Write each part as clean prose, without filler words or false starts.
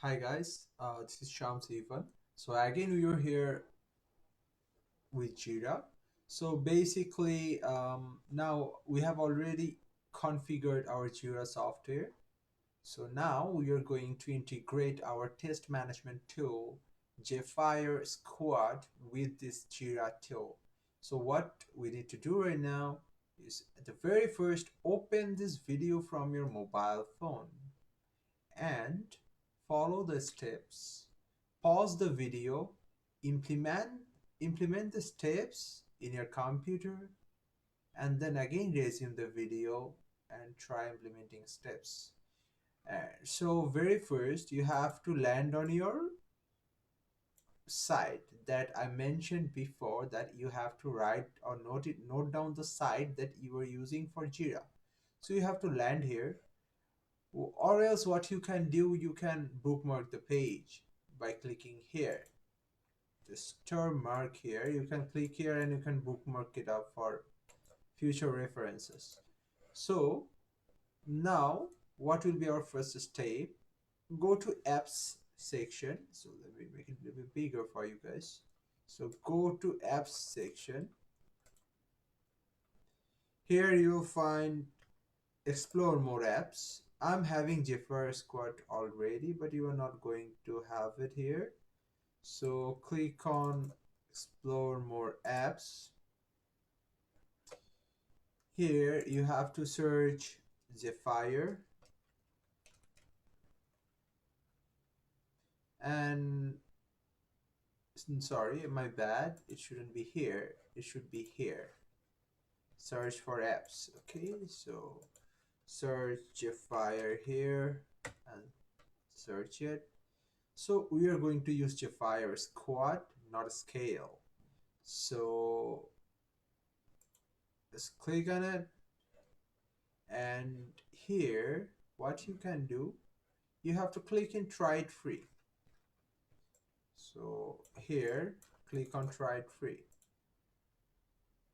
Hi guys, this is Shamsevan. So again, we are here with Jira. So basically, now we have already configured our Jira software. So now we are going to integrate our test management tool, Zephyr Squad, with this Jira tool. So what we need to do right now is at the very first, open this video from your mobile phone and follow the steps. Pause the video, implement implement the steps in your computer, and then again resume the video and try implementing steps. So very first you have to land on your site that I mentioned before, that you have to write or note down the site that you are using for Jira. So you have to land here, or else what you can do, you can bookmark the page by clicking here, the star mark here. You can click here and you can bookmark it up for future references. So now what will be our first step? Go to apps section. So let me make it a little bit bigger for you guys. So go to apps section. Here you'll find explore more apps. I'm having Jeffrey Squad already, but you are not going to have it here. So click on explore more apps. Here you have to search Zephyr, and sorry, my bad, it shouldn't be here, it should be here. Search for apps. Okay, so search Zephyr here and search it. So we are going to use Zephyr Squad, not Scale. So just click on it, and here what you can do, you have to click in try it free. So here click on try it free.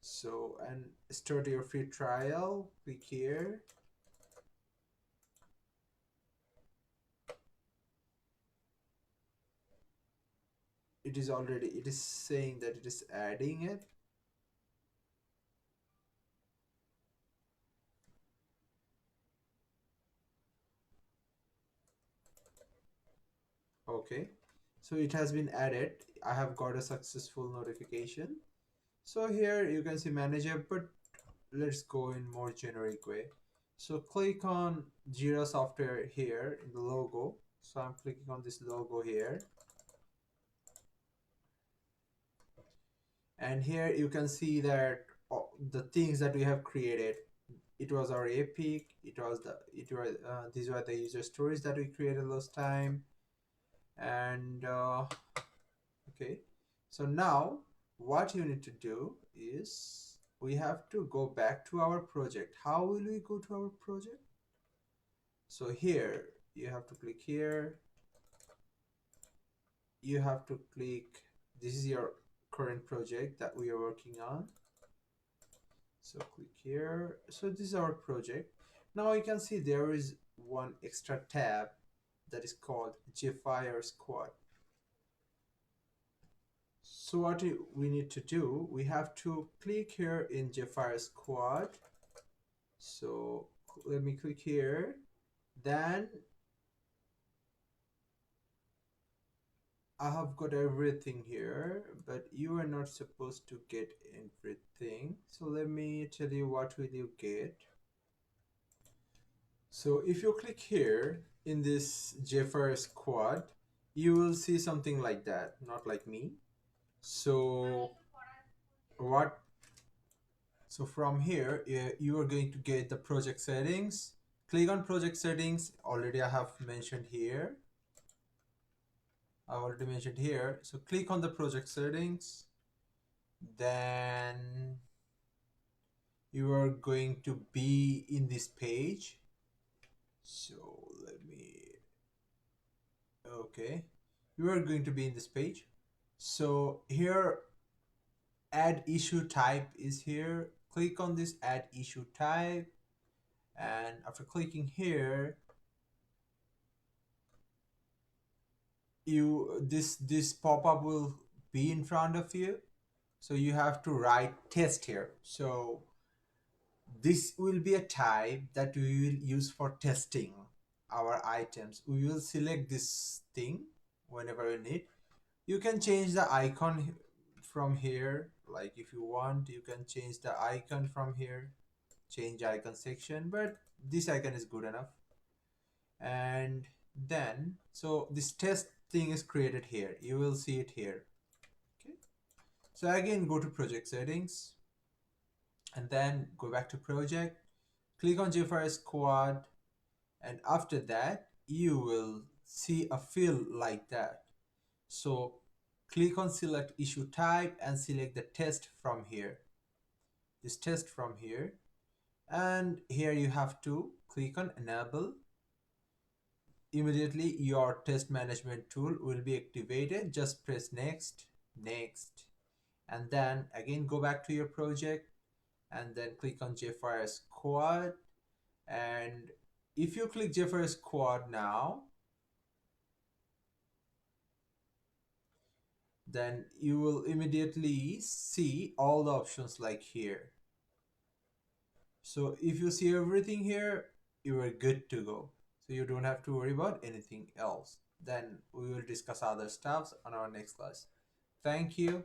So and start your free trial, click here. It is saying that it is adding it. Okay, so it has been added. I have got a successful notification. So here you can see manager, but let's go in more generic way. So click on Jira software here in the logo. So I'm clicking on this logo here, and here you can see that the things that we have created. It was our epic, these were the user stories that we created last time. And okay, so now what you need to do is we have to go back to our project. How will we go to our project? So here you have to click here, you have to click, this is your current project that we are working on. So click here. So this is our project. Now you can see there is one extra tab that is called Zephyr Squad. So what we need to do, we have to click here in Zephyr Squad. So let me click here. Then I have got everything here, but you are not supposed to get everything. So let me tell you what will you get. So if you click here in this Jeffrey Squad, you will see something like that, not like me. So what? So from here, you are going to get the project settings. Click on project settings. Already I have mentioned here. I already mentioned here. So click on the project settings. Then you are going to be in this page. So let me, okay, you are going to be in this page. So here add issue type is here. Click on this add issue type, and after clicking here, this pop-up will be in front of you, so you have to write test here. So this will be a type that we will use for testing our items. We will select this thing whenever we need. You can change the icon from here, like if you want you can change the icon from here, change icon section, but this icon is good enough. And then so this test thing is created here, you will see it here. Okay, so again go to project settings and then go back to project, click on Zephyr squad, and after that you will see a field like that. So click on select issue type and select the test from here, this test from here, and here you have to click on enable. Immediately your test management tool will be activated. Just press next, next, and then again go back to your project and then click on Jfire Squad. And if you click Jfire Squad now, then you will immediately see all the options like here. So if you see everything here, you are good to go. So you don't have to worry about anything else. Then we will discuss other stuffs on our next class. Thank you.